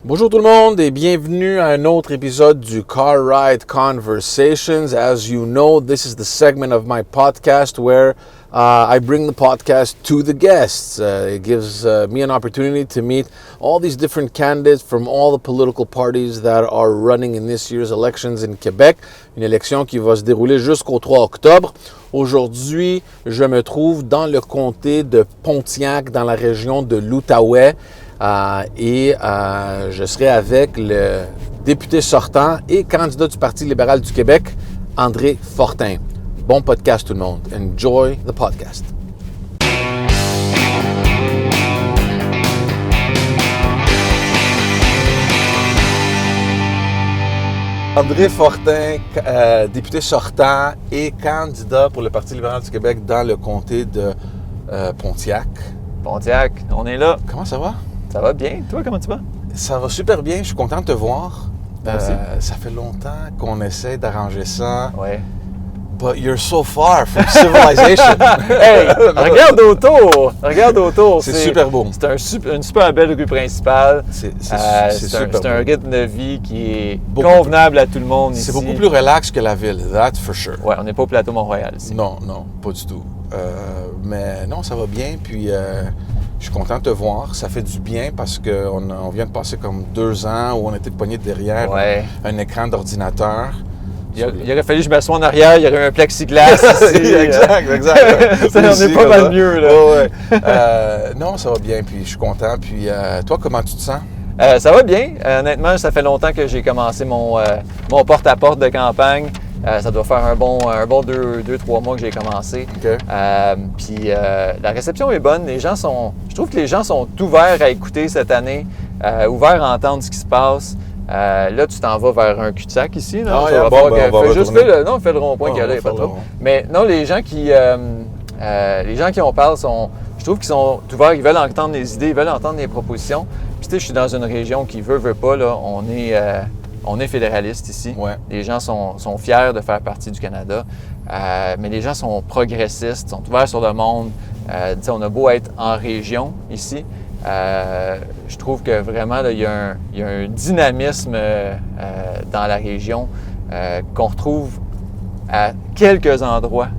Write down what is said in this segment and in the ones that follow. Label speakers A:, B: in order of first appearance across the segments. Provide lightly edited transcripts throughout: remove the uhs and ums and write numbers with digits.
A: Bonjour tout le monde et bienvenue à un autre épisode du Car Ride Conversations. As you know, this is the segment of my podcast where I bring the podcast to the guests. It gives me an opportunity to meet all these different candidates from all the political parties that are running in this year's elections in Québec. Une élection qui va se dérouler jusqu'au 3 octobre. Aujourd'hui, je me trouve dans le comté de Pontiac, dans la région de l'Outaouais. Je serai avec le député sortant et candidat du Parti libéral du Québec, André Fortin. Bon podcast tout le monde. Enjoy the podcast. André Fortin, député sortant et candidat pour le Parti libéral du Québec dans le comté de Pontiac.
B: Pontiac, on est là.
A: Comment ça va?
B: Ça va bien. Toi, comment tu vas?
A: Ça va super bien. Je suis content de te voir.
B: Moi aussi.
A: Ça fait longtemps qu'on essaie d'arranger ça.
B: Ouais.
A: But you're so far from civilization.
B: Hey, regarde autour. Regarde autour.
A: C'est super beau.
B: C'est une super belle rue principale.
A: C'est
B: un rythme de vie qui est convenable à tout le monde ici.
A: C'est beaucoup plus relax que la ville, that's for sure.
B: Ouais, on n'est pas au plateau Mont-Royal ici.
A: Non, pas du tout. Mais non, ça va bien. Puis je suis content de te voir. Ça fait du bien parce qu'on vient de passer comme 2 ans où on était pognés derrière un écran d'ordinateur.
B: Il aurait fallu que je m'assoie en arrière, il y aurait un plexiglas ici.
A: exact.
B: Ça en est pas mal mieux,
A: là. Non, ça va bien, puis je suis content. Puis toi, comment tu te sens?
B: Ça va bien. Honnêtement, ça fait longtemps que j'ai commencé mon porte-à-porte de campagne. Ça doit faire un bon 2-3 mois que j'ai commencé.
A: Okay.
B: Puis la réception est bonne. Je trouve que les gens sont ouverts à écouter cette année, ouverts à entendre ce qui se passe. Là, tu t'en vas vers un cul-de-sac ici. Là. Fais le rond-point qu'il y a là, il n'y a pas trop. Mais non, les gens qui en parlent je trouve qu'ils sont ouverts, ils veulent entendre les idées, ils veulent entendre les propositions. Puis tu sais, je suis dans une région qui veut pas, là, on est fédéraliste ici.
A: Ouais.
B: Les gens sont fiers de faire partie du Canada. Mais les gens sont progressistes, sont ouverts sur le monde. On a beau être en région ici. Je trouve que vraiment, là, il y a un dynamisme dans la région qu'on retrouve à quelques endroits.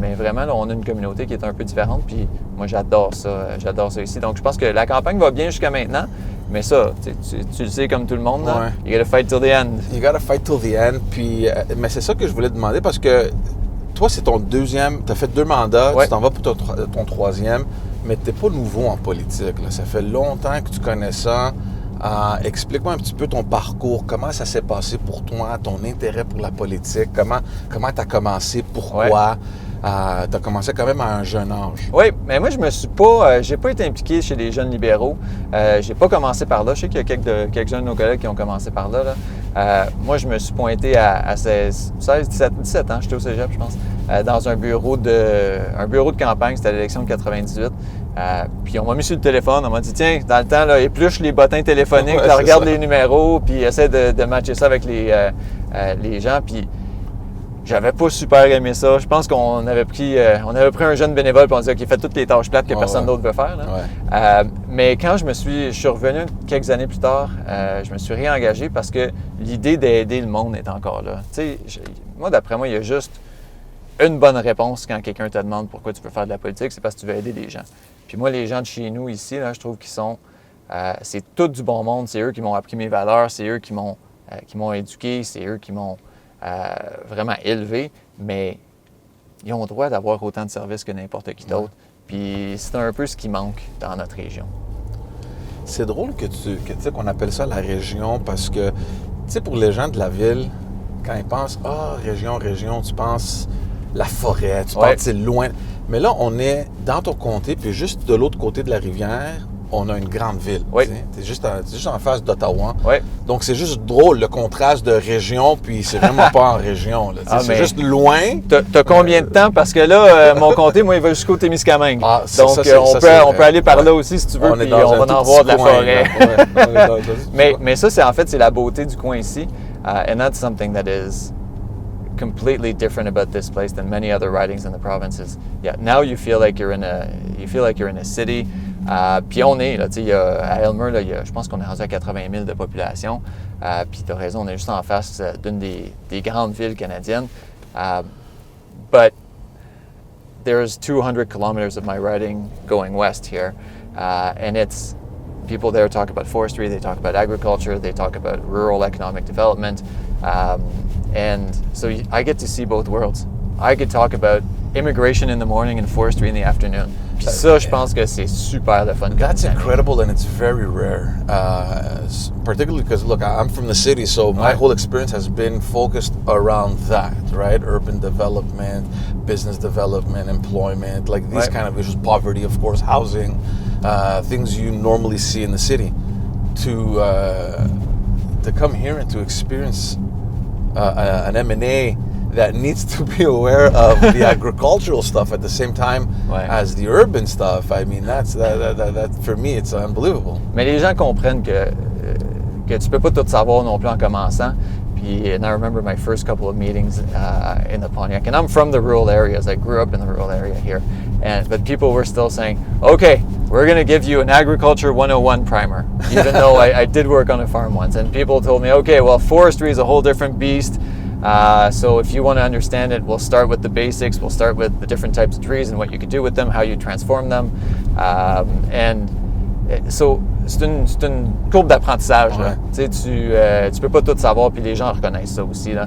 B: Mais vraiment, là, on a une communauté qui est un peu différente. Puis moi, j'adore ça ici. Donc, je pense que la campagne va bien jusqu'à maintenant. Mais ça, tu le sais comme tout le monde, là, you gotta fight till the end.
A: You gotta fight till the end. Puis, mais c'est ça que je voulais te demander parce que toi, c'est ton deuxième, tu as fait 2 mandats, tu t'en vas pour ton 3e, mais tu n'es pas nouveau en politique. Là. Ça fait longtemps que tu connais ça. Explique-moi un petit peu ton parcours, comment ça s'est passé pour toi, ton intérêt pour la politique, comment tu as commencé, pourquoi. Tu as commencé quand même à un jeune âge.
B: Oui, mais moi, j'ai pas été impliqué chez les jeunes libéraux. J'ai pas commencé par là. Je sais qu'il y a quelques-uns de nos collègues qui ont commencé par là. Moi, je me suis pointé à 16, 17 ans, j'étais au cégep, je pense, dans un bureau de campagne, c'était à l'élection de 98. Puis on m'a mis sur le téléphone, on m'a dit, tiens, dans le temps, là, épluche les bottins téléphoniques, regarde les numéros, puis essaie de matcher ça avec les gens. Puis j'avais pas super aimé ça. Je pense qu'on avait pris un jeune bénévole et on disait qu'il fait toutes les tâches plates que personne d'autre veut faire. Là. Mais quand je suis revenu quelques années plus tard, je me suis réengagé parce que l'idée d'aider le monde est encore là. Tu sais, moi, d'après moi, il y a juste une bonne réponse quand quelqu'un te demande pourquoi tu veux faire de la politique, c'est parce que tu veux aider les gens. Puis moi, les gens de chez nous ici, là, je trouve qu'ils sont... c'est tout du bon monde. C'est eux qui m'ont appris mes valeurs, c'est eux qui m'ont éduqué, c'est eux qui m'ont vraiment élevé. Mais ils ont le droit d'avoir autant de services que n'importe qui d'autre. Puis c'est un peu ce qui manque dans notre région.
A: C'est drôle que tu sais qu'on appelle ça la région parce que, tu sais, pour les gens de la ville, quand ils pensent « Ah, région, tu penses la forêt, tu penses c'est loin. » Mais là, on est dans ton comté, puis juste de l'autre côté de la rivière, on a une grande ville.
B: Oui.
A: Tu es juste en face d'Ottawa.
B: Oui.
A: Donc, c'est juste drôle, le contraste de région, puis c'est vraiment pas en région. Là. C'est juste loin.
B: T'as combien de temps? Parce que là, mon comté, moi, il va jusqu'au Témiscamingue. Donc, on peut aller par là aussi, si tu veux, puis on va en voir de la forêt. Mais ça, c'est la beauté du coin ici. And that's something that is completely different about this place than many other ridings in the provinces. Yeah, now you feel like you're in a city Puis on est, là, à Aylmer, là, je pense qu'on est rendu à 80 000 de population. Puis tu as raison, on est juste en face d'une des grandes villes canadiennes. But there's 200 kilometers of my riding going west here. And it's people there talk about forestry, they talk about agriculture, they talk about rural economic development. And so I get to see both worlds. I could talk about immigration in the morning and forestry in the afternoon. Puis ça, je pense que c'est super le fun.
A: That's incredible, and it's very rare. Particularly because, look, I'm from the city, so my whole experience has been focused around that, right? Urban development, business development, employment, like these kind of issues, poverty, of course, housing, things you normally see in the city. To come here and to experience an M&A that needs to be aware of the agricultural stuff at the same time as the urban stuff. I mean, that for me, it's unbelievable.
B: Mais les gens comprennent que tu peux pas tout savoir non plus en commençant. And I remember my first couple of meetings in the Pontiac, and I'm from the rural areas. I grew up in the rural area here, but people were still saying, "Okay, we're going to give you an agriculture 101 primer," even though I did work on a farm once. And people told me, "Okay, well, forestry is a whole different beast. So if you want to understand it, we'll start with the basics. We'll start with the different types of trees and what you can do with them, how you transform them." So c'est une courbe d'apprentissage. Ouais. Tu peux pas tout savoir, puis les gens reconnaissent ça aussi. Là.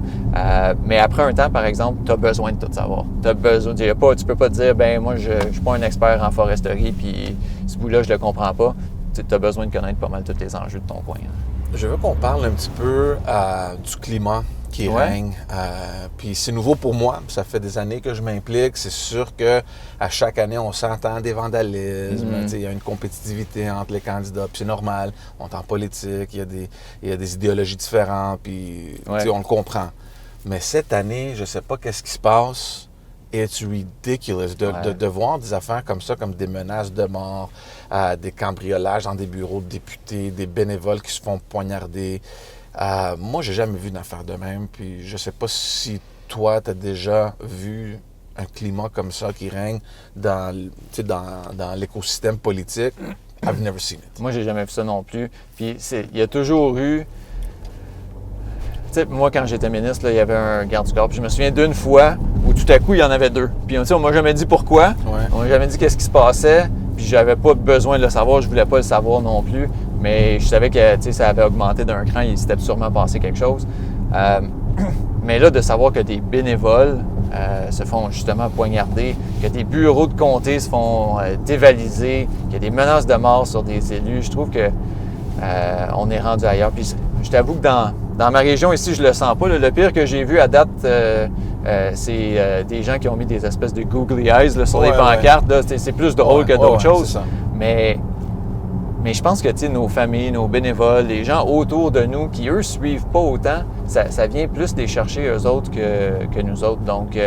B: Mais après un temps, par exemple, tu as besoin de tout savoir. Tu peux pas te dire, ben moi, je suis pas un expert en foresterie, puis ce bout-là, je le comprends pas. Tu as besoin de connaître pas mal tous les enjeux de ton coin.
A: Je veux qu'on parle un petit peu du climat qui règne. Puis c'est nouveau pour moi. Ça fait des années que je m'implique. C'est sûr que à chaque année, on s'entend des vandalismes. Il y a une compétitivité entre les candidats. Puis c'est normal. On est en politique. Il y a des idéologies différentes. Puis on le comprend. Mais cette année, je ne sais pas qu'est-ce qui se passe. It's ridiculous de voir des affaires comme ça, comme des menaces de mort, des cambriolages dans des bureaux de députés, des bénévoles qui se font poignarder. Moi, j'ai jamais vu une affaire de même, puis je sais pas si toi, tu as déjà vu un climat comme ça qui règne dans l'écosystème politique. I've never seen it.
B: Moi, j'ai jamais vu ça non plus. Puis il y a toujours eu... Tu sais, moi, quand j'étais ministre, là, il y avait un garde du corps. Puis je me souviens d'une fois où tout à coup, il y en avait deux. Puis on m'a jamais dit pourquoi. On m'a jamais dit qu'est-ce qui se passait. Puis j'avais pas besoin de le savoir. Je voulais pas le savoir non plus. Mais je savais que ça avait augmenté d'un cran. Il s'était sûrement passé quelque chose. Mais là, de savoir que des bénévoles se font justement poignarder, que des bureaux de comté se font dévaliser, qu'il y a des menaces de mort sur des élus, je trouve que on est rendu ailleurs. Puis je t'avoue que dans ma région ici, je le sens pas. Le pire que j'ai vu à date, c'est des gens qui ont mis des espèces de googly eyes là, sur les pancartes. Là, c'est plus drôle que d'autres choses. Mais je pense que nos familles, nos bénévoles, les gens autour de nous qui, eux, suivent pas autant, ça vient plus les chercher eux autres que nous autres. Donc,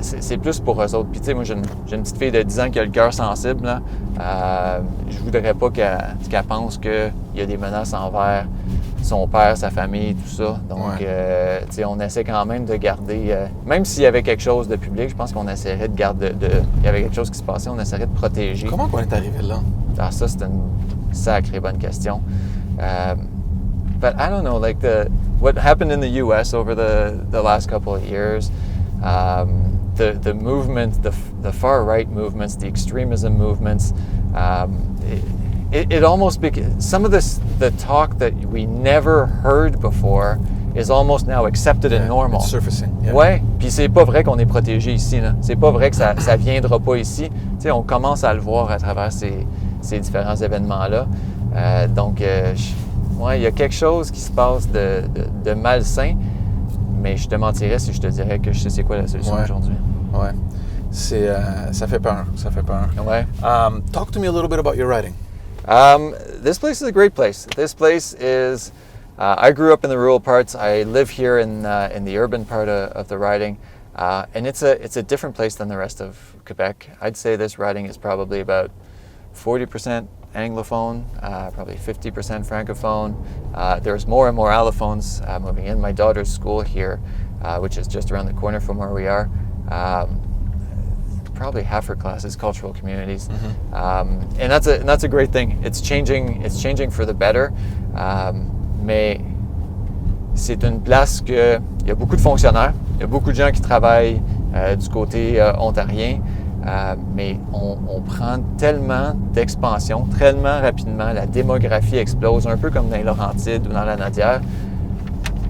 B: c'est plus pour eux autres. Puis, tu sais, moi, j'ai une petite fille de 10 ans qui a le cœur sensible. Là. Je voudrais pas qu'elle pense qu'il y a des menaces envers son père, sa famille, tout ça. Donc, tu sais, on essaie quand même de garder... même s'il y avait quelque chose de public, je pense qu'on essaierait de garder... Il y avait quelque chose qui se passait, on essaierait de protéger.
A: Comment on est arrivé là?
B: Ah, ça, c'est une sacrée bonne question. But I don't know, like what happened in the U.S. over the last couple of years, the movement, the far-right movements, the extremism movements, it almost became, some of the talk that we never heard before is almost now accepted and normal.
A: It's surfacing. Yeah.
B: Ouais, puis c'est pas vrai qu'on est protégé ici. Là. C'est pas vrai que ça viendra pas ici. Tu sais, on commence à le voir à travers ces différents événements-là. Donc, il y a quelque chose qui se passe de malsain, mais je te mentirais si je te dirais que je sais c'est quoi la solution aujourd'hui.
A: Ouais. Ça fait peur.
B: Ouais.
A: Talk to me a little bit about your writing.
B: This place is a great place. This place is... I grew up in the rural parts. I live here in the urban part of the riding, and it's a different place than the rest of Quebec. I'd say this riding is probably about 40% Anglophone, probably 50% Francophone. There's more and more allophones moving in. My daughter's school here, which is just around the corner from where we are. probably half her class is cultural communities, and that's a great thing. It's changing for the better, mais c'est une place que il y a beaucoup de fonctionnaires, il y a beaucoup de gens qui travaillent du côté ontarien, mais on prend tellement d'expansion, tellement rapidement, la démographie explose, un peu comme dans les Laurentides ou dans la Nadière,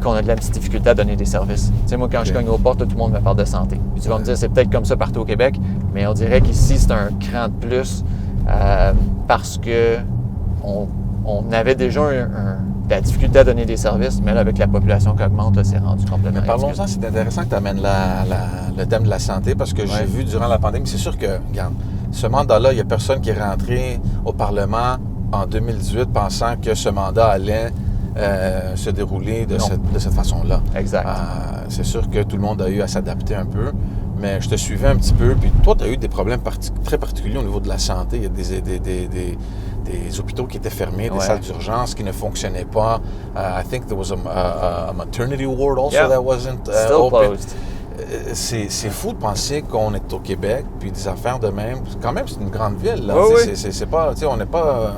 B: qu'on a de la petite difficulté à donner des services. Tu sais, moi, quand je cogne aux portes, tout le monde me parle de santé. Puis tu vas me dire, c'est peut-être comme ça partout au Québec, mais on dirait qu'ici, c'est un cran de plus parce que on avait déjà la difficulté à donner des services, mais là, avec la population qui augmente, là, c'est rendu complètement
A: Mais parlons-en, c'est intéressant que tu amènes le thème de la santé parce que j'ai vu durant la pandémie, c'est sûr que, regarde, ce mandat-là, il n'y a personne qui est rentré au Parlement en 2018 pensant que ce mandat allait se dérouler de cette façon-là.
B: Exact.
A: C'est sûr que tout le monde a eu à s'adapter un peu, mais je te suivais un petit peu, puis toi, tu as eu des problèmes très particuliers au niveau de la santé. Il y a des hôpitaux qui étaient fermés, des salles d'urgence qui ne fonctionnaient pas. I think there was a maternity ward also that wasn't
B: still
A: open.
B: closed.
A: C'est fou de penser qu'on est au Québec, puis des affaires de même. Quand même, c'est une grande ville. Là.
B: Oui.
A: C'est pas, on n'est pas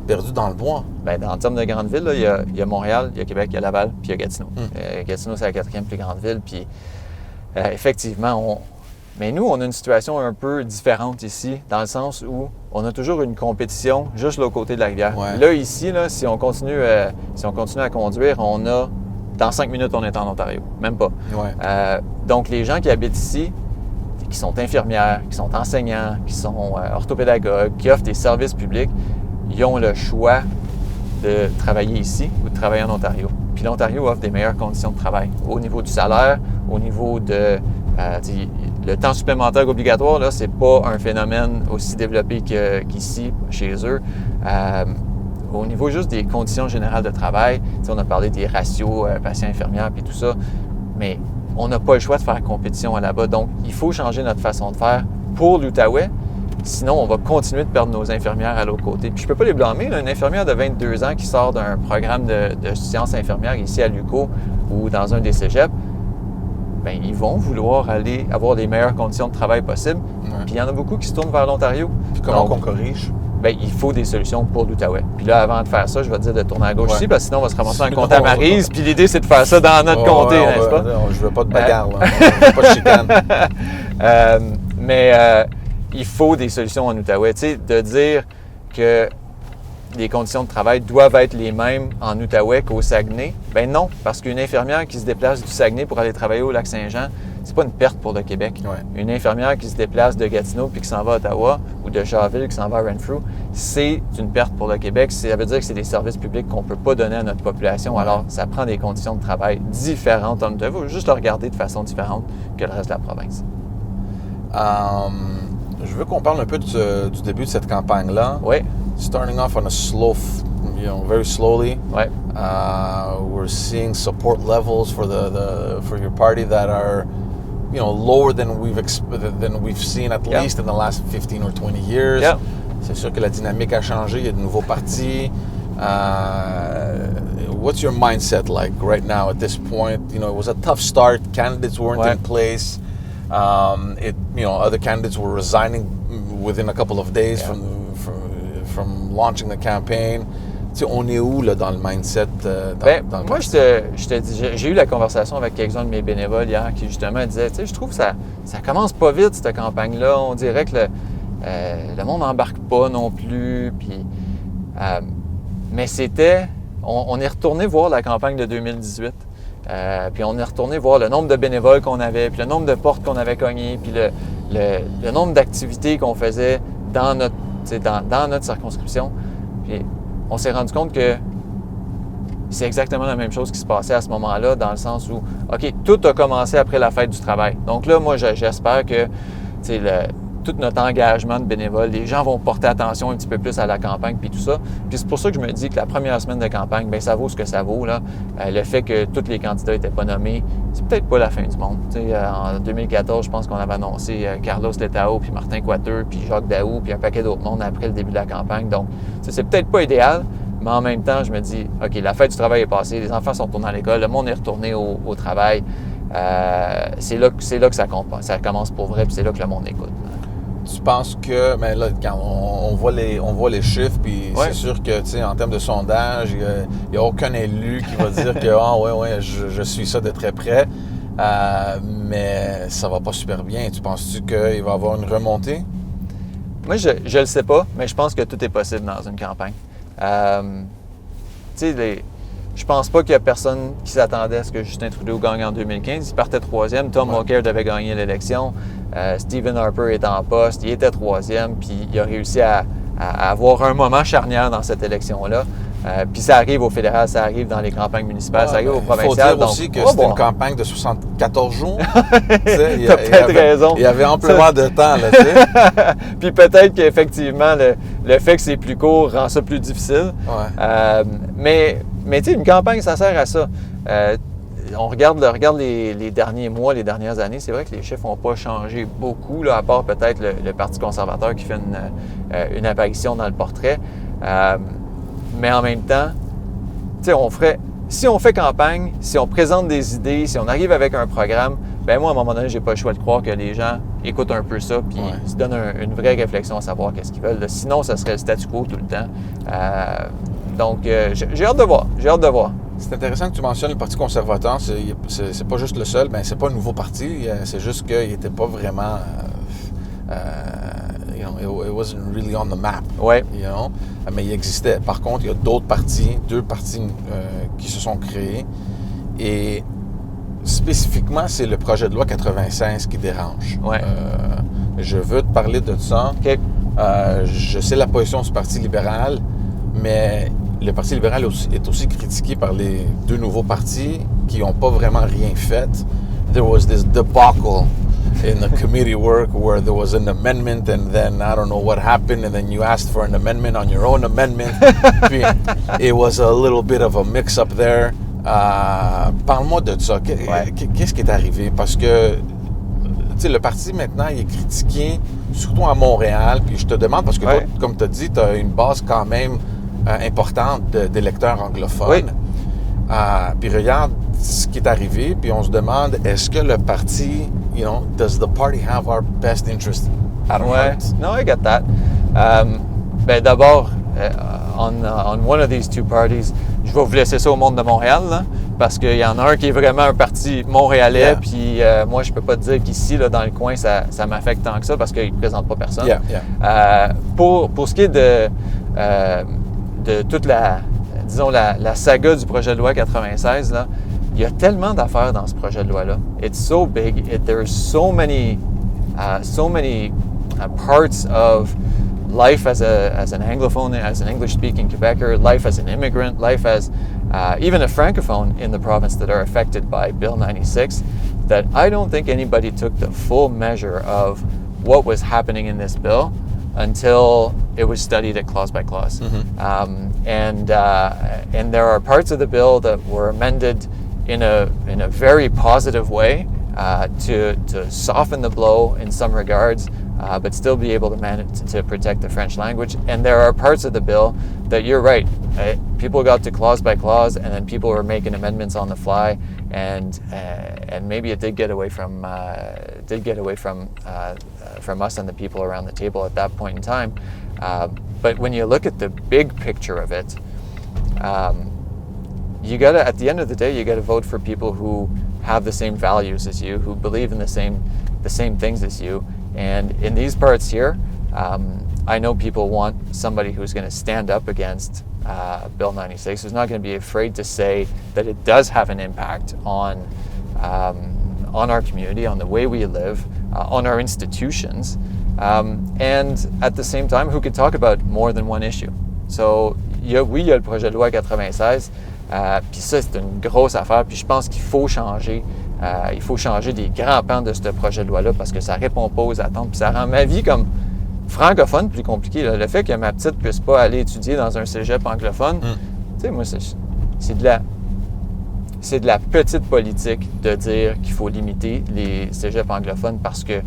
A: perdu dans le bois.
B: Bien, en termes de grandes villes, là, il y a Montréal, il y a Québec, il y a Laval, puis il y a Gatineau. Gatineau, c'est la 4e plus grande ville. Puis effectivement, mais nous, on a une situation un peu différente ici, dans le sens où on a toujours une compétition juste l'autre côté de la rivière.
A: Ouais.
B: Là, ici, là, si on continue à conduire, dans 5 minutes, on est en Ontario. Même pas.
A: Ouais.
B: Donc, les gens qui habitent ici, qui sont infirmières, qui sont enseignants, qui sont orthopédagogues, qui offrent des services publics, ils ont le choix de travailler ici ou de travailler en Ontario. Puis l'Ontario offre des meilleures conditions de travail au niveau du salaire, au niveau de... le temps supplémentaire obligatoire, là, c'est pas un phénomène aussi développé qu'ici, chez eux. Au niveau juste des conditions générales de travail, on a parlé des ratios patients-infirmières et tout ça, mais on n'a pas le choix de faire compétition là-bas. Donc, il faut changer notre façon de faire pour l'Outaouais. Sinon, on va continuer de perdre nos infirmières à l'autre côté. Puis je ne peux pas les blâmer. Là, une infirmière de 22 ans qui sort d'un programme de sciences infirmières ici à l'UQO ou dans un des cégeps, bien, ils vont vouloir aller avoir les meilleures conditions de travail possibles.
A: Ouais.
B: Puis il y en a beaucoup qui se tournent vers l'Ontario.
A: Puis comment on corrige?
B: Bien, il faut des solutions pour l'Outaouais. Puis là, avant de faire ça, je vais te dire de tourner à gauche ici, parce que sinon, on va se ramasser dans le comté à Maryse. Puis l'idée, c'est de faire ça dans notre comté, n'est-ce pas?
A: Je veux pas de bagarre, là. Je veux pas de chicane.
B: Mais il faut des solutions en Outaouais. Tu sais, de dire que les conditions de travail doivent être les mêmes en Outaouais qu'au Saguenay, bien non, parce qu'une infirmière qui se déplace du Saguenay pour aller travailler au Lac-Saint-Jean, c'est pas une perte pour le Québec.
A: Ouais.
B: Une infirmière qui se déplace de Gatineau puis qui s'en va à Ottawa ou de Charleville qui s'en va à Renfrew, c'est une perte pour le Québec. Ça veut dire que c'est des services publics qu'on peut pas donner à notre population. Alors, ça prend des conditions de travail différentes en Outaouais. Il faut juste le regarder de façon différente que le reste de la province.
A: Je veux qu'on parle un peu du début de cette campagne-là.
B: Oui.
A: Starting off on a very slowly.
B: Ouais.
A: We're seeing support levels for for your party that are, lower than we've seen at least in the last 15 or 20 years.
B: Yeah.
A: C'est sûr que la dynamique a changé. Il y a de nouveaux partis. What's your mindset like right now at this point? It was a tough start. Candidates weren't in place. Other candidates were resigning within a couple of days from launching the campaign. Tu sais, on est où là, dans le mindset?
B: Moi, je te dis, j'ai eu la conversation avec quelques-uns de mes bénévoles hier qui justement disaient, tu sais, je trouve que ça commence pas vite cette campagne-là. On dirait que le monde n'embarque pas non plus. Puis, mais on est retourné voir la campagne de 2018. Puis on est retourné voir le nombre de bénévoles qu'on avait, puis le nombre de portes qu'on avait cognées, puis le nombre d'activités qu'on faisait dans notre circonscription. Puis on s'est rendu compte que c'est exactement la même chose qui se passait à ce moment-là, dans le sens où, OK, tout a commencé après la fête du travail. Donc là, moi, j'espère que tout notre engagement de bénévoles, les gens vont porter attention un petit peu plus à la campagne puis tout ça. Puis c'est pour ça que je me dis que la première semaine de campagne, bien, ça vaut ce que ça vaut, là. Le fait que tous les candidats n'étaient pas nommés, c'est peut-être pas la fin du monde. En 2014, je pense qu'on avait annoncé Carlos Letao, puis Martin Coiteux, puis Jacques Daou, puis un paquet d'autres mondes après le début de la campagne. Donc, c'est peut-être pas idéal, mais en même temps, je me dis, OK, la fête du travail est passée, les enfants sont retournés à l'école, le monde est retourné au travail. C'est là que ça commence pour vrai, puis c'est là que le monde écoute.
A: tu penses que, mais là, quand on voit les chiffres, puis c'est sûr que, tu sais, en termes de sondage, il n'y a aucun élu qui va dire que, je suis ça de très près, mais ça va pas super bien. Tu penses-tu qu'il va y avoir une remontée?
B: Moi, je le sais pas, mais je pense que tout est possible dans une campagne. Tu sais, je pense pas qu'il y a personne qui s'attendait à ce que Justin Trudeau gagne en 2015. Il partait troisième. Tom Mulcair devait gagner l'élection. Stephen Harper est en poste. Il était troisième. Puis il a réussi à avoir un moment charnière dans cette élection-là. Puis ça arrive au fédéral, ça arrive dans les campagnes municipales, ça arrive au provincial.
A: Il faut dire aussi que c'était une campagne de 74 jours.
B: T'as peut-être raison.
A: Il y avait amplement de temps, là, tu sais.
B: Puis peut-être qu'effectivement, le fait que c'est plus court rend ça plus difficile.
A: Ouais.
B: Mais tu sais, une campagne, ça sert à ça. On regarde les derniers mois, les dernières années, c'est vrai que les chiffres n'ont pas changé beaucoup, là, à part peut-être le Parti conservateur qui fait une apparition dans le portrait. Mais en même temps, tu sais, si on fait campagne, si on présente des idées, si on arrive avec un programme, ben moi, à un moment donné, j'ai pas le choix de croire que les gens écoutent un peu ça puis se donnent une vraie réflexion à savoir qu'est-ce qu'ils veulent. Là. Sinon, ça serait le statu quo tout le temps. Donc, j'ai hâte de voir. J'ai hâte de voir.
A: C'est intéressant que tu mentionnes le Parti conservateur. C'est pas juste le seul, mais c'est pas un nouveau parti. C'est juste qu'il n'était pas vraiment... it wasn't really on the map.
B: Ouais.
A: Mais il existait. Par contre, il y a d'autres partis, deux partis qui se sont créés. Et spécifiquement, c'est le projet de loi 96 qui dérange.
B: Ouais.
A: Je veux te parler de ça.
B: Okay.
A: Je sais la position du Parti libéral, mais le Parti libéral est aussi critiqué par les deux nouveaux partis qui n'ont pas vraiment rien fait. There was this debacle in the committee work where there was an amendment and then I don't know what happened and then you asked for an amendment on your own amendment. Puis, it was a little bit of a mix-up there. Parle-moi de ça. Qu'est-ce qui est arrivé? Parce que le parti maintenant, il est critiqué, surtout à Montréal. Puis je te demande, parce que toi, comme tu as dit, tu as une base quand même importante d'électeurs anglophones.
B: Oui.
A: Puis regarde ce qui est arrivé, puis on se demande, est-ce que le parti, does the party have our best interest at heart?
B: No, I get that. Ben d'abord, on one of these two parties, je vais vous laisser ça au monde de Montréal, là, parce qu'il y en a un qui est vraiment un parti montréalais, puis moi, je peux pas te dire qu'ici, là, dans le coin, ça m'affecte tant que ça, parce qu'il ne présente pas personne. Pour ce qui est de toute la saga du projet de loi 96, là, il y a tellement d'affaires dans ce projet de loi-là. It's so big. There's so many parts of life as an Anglophone, as an English-speaking Quebecer, life as an immigrant, life as even a Francophone in the province that are affected by Bill 96, that I don't think anybody took the full measure of what was happening in this bill until it was studied at clause by clause. Mm-hmm. And there are parts of the bill that were amended in a very positive way to soften the blow in some regards, but still be able to manage to protect the French language. And there are parts of the bill that you're right. People got to clause by clause, and then people were making amendments on the fly, and maybe it did get away from us and the people around the table at that point in time. But when you look at the big picture of it, you gotta, at the end of the day, you gotta vote for people who have the same values as you, who believe in the same things as you. And in these parts here, I know people want somebody who's going to stand up against Bill 96, who's not going to be afraid to say that it does have an impact on our community, on the way we live, on our institutions, and at the same time, who could talk about more than one issue. So, il y a le projet de loi 96, puis ça, c'est une grosse affaire, puis je pense qu'il faut changer. Il faut changer des grands pans de ce projet de loi-là parce que ça répond pas aux attentes, puis ça rend ma vie comme francophone plus compliquée. Là. Le fait que ma petite puisse pas aller étudier dans un cégep anglophone, tu sais, moi, c'est de la petite politique de dire qu'il faut limiter les cégeps anglophones parce que,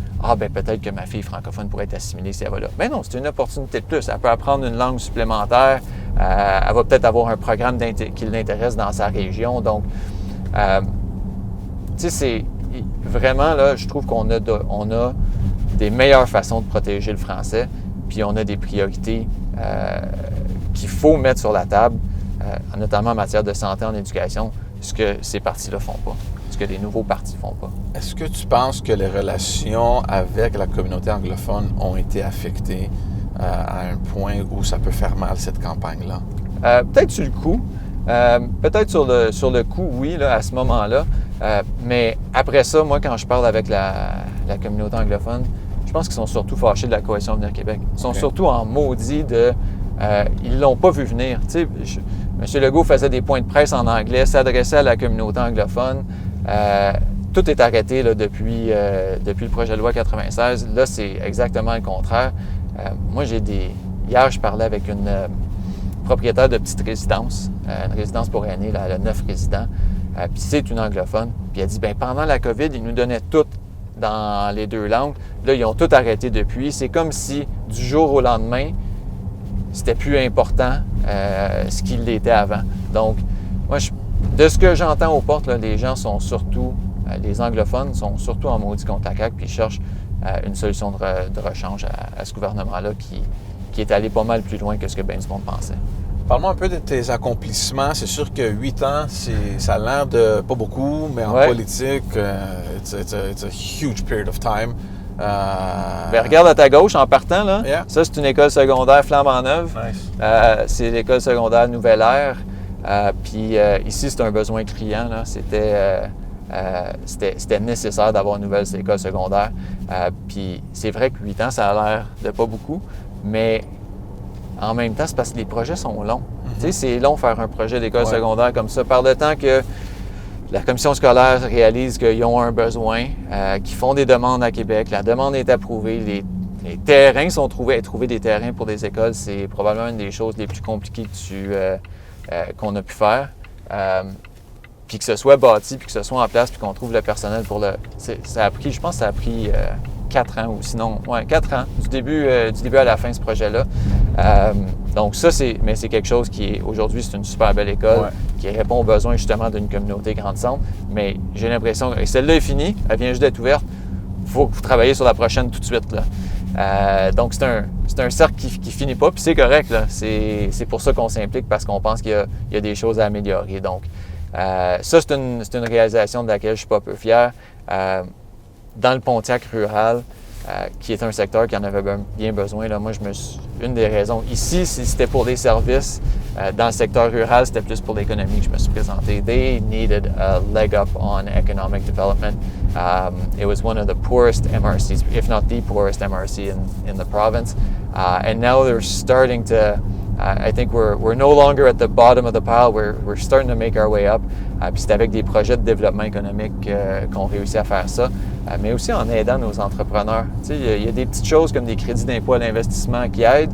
B: peut-être que ma fille francophone pourrait être assimilée si elle va là. Mais non, c'est une opportunité de plus. Elle peut apprendre une langue supplémentaire. Elle va peut-être avoir un programme qui l'intéresse dans sa région. Donc, tu sais, c'est vraiment, là, je trouve qu'on a des meilleures façons de protéger le français, puis on a des priorités qu'il faut mettre sur la table, notamment en matière de santé en éducation, ce que ces partis-là font pas, ce que les nouveaux partis font pas.
A: Est-ce que tu penses que les relations avec la communauté anglophone ont été affectées à un point où ça peut faire mal, cette campagne-là?
B: Peut-être sur le coup. Peut-être sur le coup, oui, là, à ce moment-là. Mais après ça, moi, quand je parle avec la communauté anglophone, je pense qu'ils sont surtout fâchés de la Coalition Avenir Québec. Ils sont surtout en maudit de... ils l'ont pas vu venir. Tu sais, M. Legault faisait des points de presse en anglais, s'adressait à la communauté anglophone. Tout est arrêté là, depuis le projet de loi 96. Là, c'est exactement le contraire. Moi, Hier, je parlais avec une propriétaire de petite résidence, une résidence pour aînés, là, elle a 9 résidents, puis c'est une anglophone. Puis elle dit, bien, pendant la COVID, ils nous donnaient tout dans les 2 langues. Là, ils ont tout arrêté depuis. C'est comme si, du jour au lendemain, c'était plus important ce qu'il l'était avant. Donc, moi, de ce que j'entends aux portes, là, les gens sont surtout, les anglophones sont surtout en maudit contre la CAQ, puis ils cherchent une solution de rechange à ce gouvernement-là qui est allé pas mal plus loin que ce que bien du monde pensait.
A: Parle-moi un peu de tes accomplissements. C'est sûr que 8 ans, ça a l'air de pas beaucoup, mais en politique, it's a huge period of time.
B: Ben, regarde à ta gauche en partant, là. Yeah. Ça, c'est une école secondaire flambant neuve. Nice. C'est l'école secondaire Nouvelle Ère. Puis ici, c'est un besoin criant, là. C'était nécessaire d'avoir une nouvelle école secondaire. Puis c'est vrai que 8 ans, ça a l'air de pas beaucoup, mais en même temps, c'est parce que les projets sont longs. Mm-hmm. Tu sais, c'est long faire un projet d'école secondaire comme ça. Par le temps que la commission scolaire réalise qu'ils ont un besoin, qu'ils font des demandes à Québec, la demande est approuvée, les terrains sont trouvés. Trouver des terrains pour des écoles, c'est probablement une des choses les plus compliquées qu'on a pu faire. Puis que ce soit bâti, puis que ce soit en place, puis qu'on trouve le personnel pour ça a pris, je pense que ça a pris 4 ans ou sinon, 4 ans, du début à la fin de ce projet-là. Donc ça, c'est quelque chose qui est, aujourd'hui, c'est une super belle école qui répond aux besoins justement d'une communauté grandissante. Mais j'ai l'impression que celle-là est finie, elle vient juste d'être ouverte. Il faut travailler sur la prochaine tout de suite, là. Donc c'est un cercle qui finit pas, puis c'est correct, là. C'est pour ça qu'on s'implique, parce qu'on pense qu'il y a des choses à améliorer. Donc, ça, c'est une réalisation de laquelle je suis pas peu fier. Dans le Pontiac rural, qui est un secteur qui en avait bien besoin, là, moi, une des raisons, ici, si c'était pour des services, dans le secteur rural, c'était plus pour l'économie que je me suis présenté. They needed a leg up on economic development. It was one of the poorest MRCs, if not the poorest MRC in the province. And now they're starting to... I think we're no longer at the bottom of the pile. We're starting to make our way up. Puis c'est avec des projets de développement économique qu'on réussit à faire ça, mais aussi en aidant nos entrepreneurs. Tu sais, il y a des petites choses comme des crédits d'impôt à l'investissement qui aident,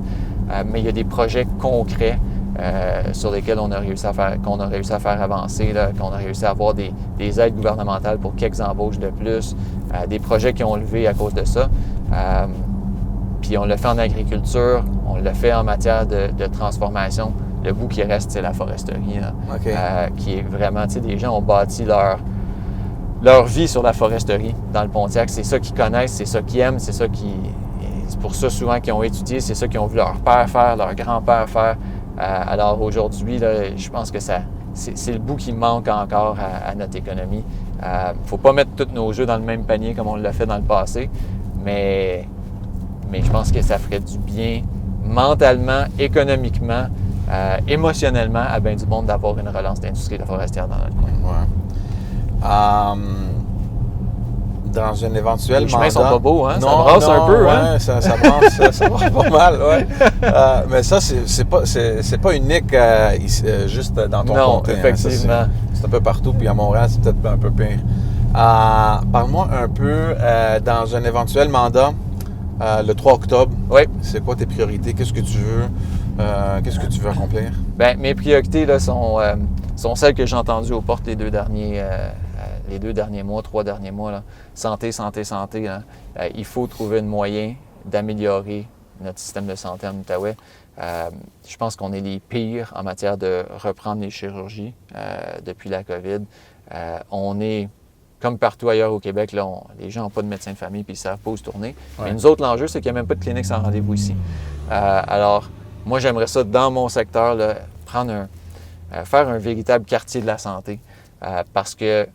B: mais il y a des projets concrets sur lesquels qu'on a réussi à faire avancer, là, qu'on a réussi à avoir des aides gouvernementales pour quelques embauches de plus, des projets qui ont levé à cause de ça. Puis on le fait en agriculture, on le fait en matière de transformation. Le bout qui reste, c'est la foresterie, là, qui est vraiment, tu sais, des gens ont bâti leur vie sur la foresterie dans le Pontiac. C'est ça qu'ils connaissent, c'est ça qu'ils aiment, c'est pour ça souvent qu'ils ont étudié, c'est ça qu'ils ont vu leur père faire, leur grand-père faire. Alors aujourd'hui, là, je pense que c'est le bout qui manque encore à notre économie. Il ne faut pas mettre tous nos jeux dans le même panier comme on l'a fait dans le passé, mais je pense que ça ferait du bien mentalement, économiquement, émotionnellement à bien du monde d'avoir une relance d'industrie de forestière dans notre coin.
A: Ouais. Dans un éventuel mandat...
B: Les chemins sont pas beaux, hein?
A: Non,
B: ça brasse un peu, hein?
A: Ça brasse pas mal, ouais. Mais ça, c'est pas unique juste dans ton comté.
B: Non, effectivement.
A: Hein. C'est un peu partout, puis à Montréal, c'est peut-être un peu pire. Parle-moi un peu, dans un éventuel mandat, le 3 octobre, c'est quoi tes priorités? Qu'est-ce que tu veux? Qu'est-ce que tu veux accomplir? Bien,
B: mes priorités là, sont celles que j'ai entendues aux portes les 2 derniers mois, 3 derniers mois. Là. Santé, santé, santé. Hein. Il faut trouver un moyen d'améliorer notre système de santé en Outaouais. Je pense qu'on est les pires en matière de reprendre les chirurgies depuis la COVID. On est comme partout ailleurs au Québec, là, les gens n'ont pas de médecin de famille puis ils ne savent pas où se tourner.
A: Ouais.
B: Mais nous autres, l'enjeu, c'est qu'il n'y a même pas de clinique sans rendez-vous ici. Alors, moi, j'aimerais ça, dans mon secteur, là, faire un véritable quartier de la santé. Parce que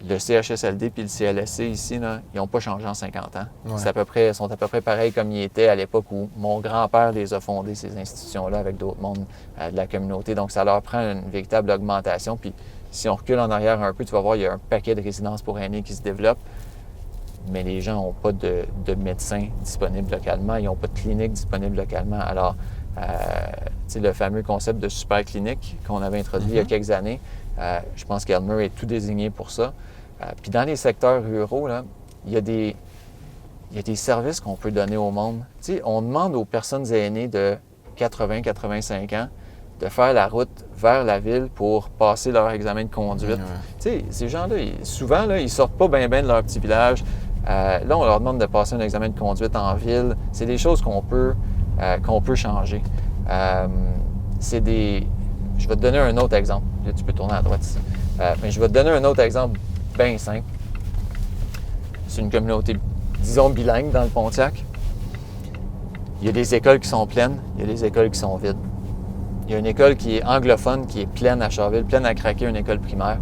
B: le CHSLD puis le CLSC ici, là, ils n'ont pas changé en 50 ans.
A: Ouais.
B: Ils sont à peu près pareils comme ils étaient à l'époque où mon grand-père les a fondés, ces institutions-là, avec d'autres mondes de la communauté. Donc, ça leur prend une véritable augmentation. Puis, si on recule en arrière un peu, tu vas voir, il y a un paquet de résidences pour aînés qui se développent, mais les gens n'ont pas de médecins disponibles localement, ils n'ont pas de clinique disponible localement. Alors, tu sais, le fameux concept de super clinique qu'on avait introduit il y a quelques années, je pense qu'Aylmer est tout désigné pour ça. Puis dans les secteurs ruraux, là, il y a des services qu'on peut donner au monde. Tu sais, on demande aux personnes aînées de 80-85 ans de faire la route vers la ville pour passer leur examen de conduite. Tu sais, ces gens-là, souvent, là, ils sortent pas bien de leur petit village. Là, on leur demande de passer un examen de conduite en ville. C'est des choses qu'on peut changer. Je vais te donner un autre exemple. Là, tu peux tourner à droite ici. Mais je vais te donner un autre exemple bien simple. C'est une communauté, disons, bilingue dans le Pontiac. Il y a des écoles qui sont pleines, il y a des écoles qui sont vides. Il y a une école qui est anglophone, qui est pleine à Charville, pleine à craquer, une école primaire.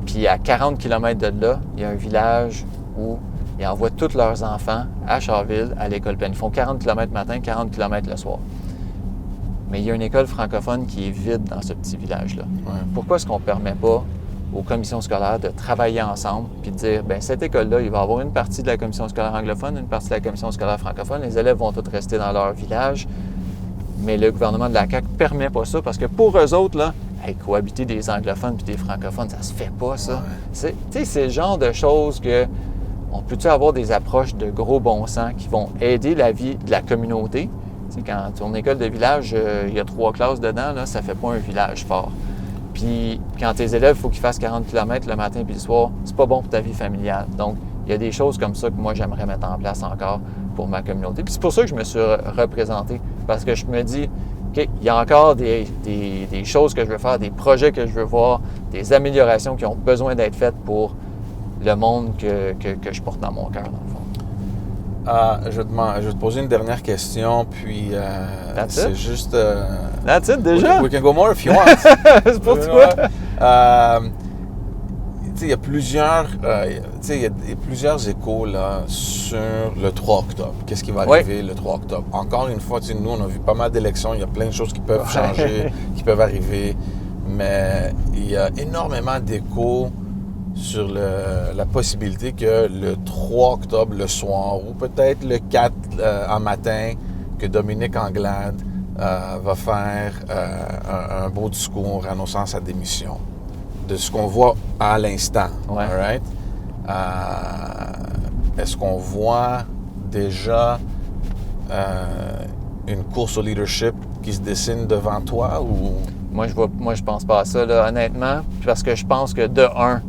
B: Puis à 40 km de là, il y a un village où ils envoient tous leurs enfants à Charville, à l'école pleine. Ils font 40 km le matin, 40 km le soir. Mais il y a une école francophone qui est vide dans ce petit village-là.
A: Ouais.
B: Pourquoi est-ce qu'on ne permet pas aux commissions scolaires de travailler ensemble puis de dire, bien, cette école-là, il va y avoir une partie de la commission scolaire anglophone, une partie de la commission scolaire francophone. Les élèves vont tous rester dans leur village. Mais le gouvernement de la CAQ ne permet pas ça parce que pour eux autres, là, cohabiter des anglophones et des francophones, ça se fait pas, ça. Ouais. C'est le genre de choses que on peut-tu avoir des approches de gros bon sens qui vont aider la vie de la communauté. T'sais, quand ton école de village, il y a 3 classes dedans, là, ça fait pas un village fort. Puis quand tes élèves, il faut qu'ils fassent 40 km le matin puis le soir, c'est pas bon pour ta vie familiale. Donc, il y a des choses comme ça que moi, j'aimerais mettre en place encore pour ma communauté. Puis c'est pour ça que je me suis représenté, parce que je me dis, OK, il y a encore des choses que je veux faire, des projets que je veux voir, des améliorations qui ont besoin d'être faites pour le monde que je porte dans mon cœur, dans le fond.
A: Je vais te poser une dernière question, puis c'est juste...
B: That's it, déjà?
A: We can go more if you want.
B: C'est pour toi?
A: Il y a plusieurs échos là, sur le 3 octobre. Qu'est-ce qui va arriver le 3 octobre? Encore une fois, nous, on a vu pas mal d'élections. Il y a plein de choses qui peuvent changer, qui peuvent arriver. Mais il y a énormément d'échos sur la possibilité que le 3 octobre, le soir, ou peut-être le 4 en matin, que Dominique Anglade va faire un beau discours annonçant sa démission. De ce qu'on voit à l'instant.
B: Ouais.
A: All right? Est-ce qu'on voit déjà une course au leadership qui se dessine devant toi? Ou...
B: Moi, je pense pas à ça, là, honnêtement, parce que je pense que de un,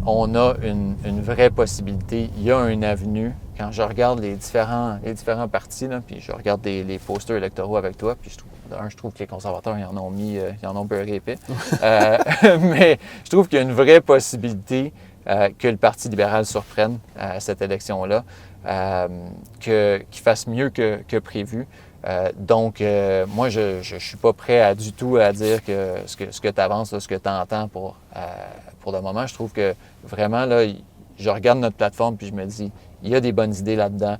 B: on a une vraie possibilité. Il y a une avenue. Quand je regarde les différents partis, là, puis je regarde les posters électoraux avec toi, puis je trouve que les conservateurs, ils en ont beurré épais. Mais je trouve qu'il y a une vraie possibilité que le Parti libéral surprenne à cette élection-là, qu'il fasse mieux que prévu. Donc, moi, je ne suis pas prêt du tout à dire que ce que tu avances, ce que tu entends pour le moment. Je trouve que vraiment, là, je regarde notre plateforme puis je me dis, il y a des bonnes idées là-dedans.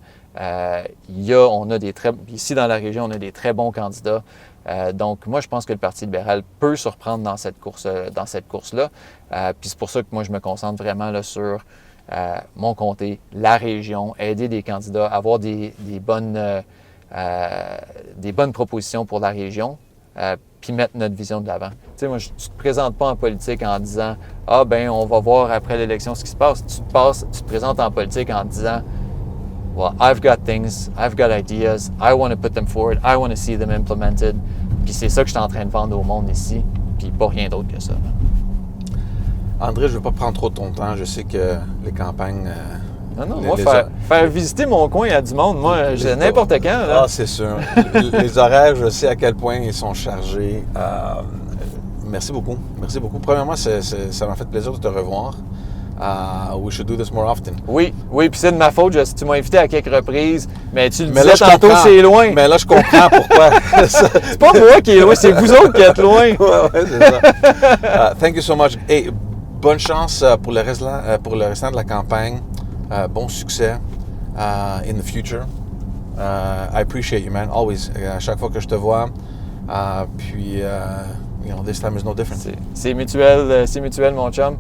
B: Ici dans la région, on a des très bons candidats. Donc, moi, je pense que le Parti libéral peut surprendre dans cette course-là. Puis c'est pour ça que moi, je me concentre vraiment là, sur mon comté, la région, aider des candidats, avoir des bonnes propositions pour la région, puis mettre notre vision de l'avant. Tu sais, moi, tu ne te présentes pas en politique en disant « Ah, ben on va voir après l'élection ce qui se passe. » Tu te présentes en politique en disant « Well, I've got things, I've got ideas, I want to put them forward, I want to see them implemented. » Puis c'est ça que je suis en train de vendre au monde ici, puis pas rien d'autre que ça.
A: André, je ne veux pas prendre trop de ton temps. Je sais que les campagnes...
B: moi, faire visiter mon coin à du monde, moi, n'importe quand. Là.
A: Ah, c'est sûr. Les horaires, je sais à quel point ils sont chargés. Merci beaucoup. Merci beaucoup. Premièrement, ça m'a fait plaisir de te revoir. We should do this more often.
B: Oui, puis c'est de ma faute. Tu m'as invité à quelques reprises, mais tu le
A: Mais
B: disais
A: là, je
B: tantôt,
A: comprends.
B: c'est loin.
A: Mais là, je comprends pourquoi.
B: C'est pas moi qui est loin, c'est vous autres qui êtes loin.
A: Ouais, c'est ça. Thank you so much. Hey, bonne chance pour le restant de la campagne. Bon succès in the future. I appreciate you, man. Always. À chaque fois que je te vois. Puis, this time is no different.
B: C'est mutuel, mon chum.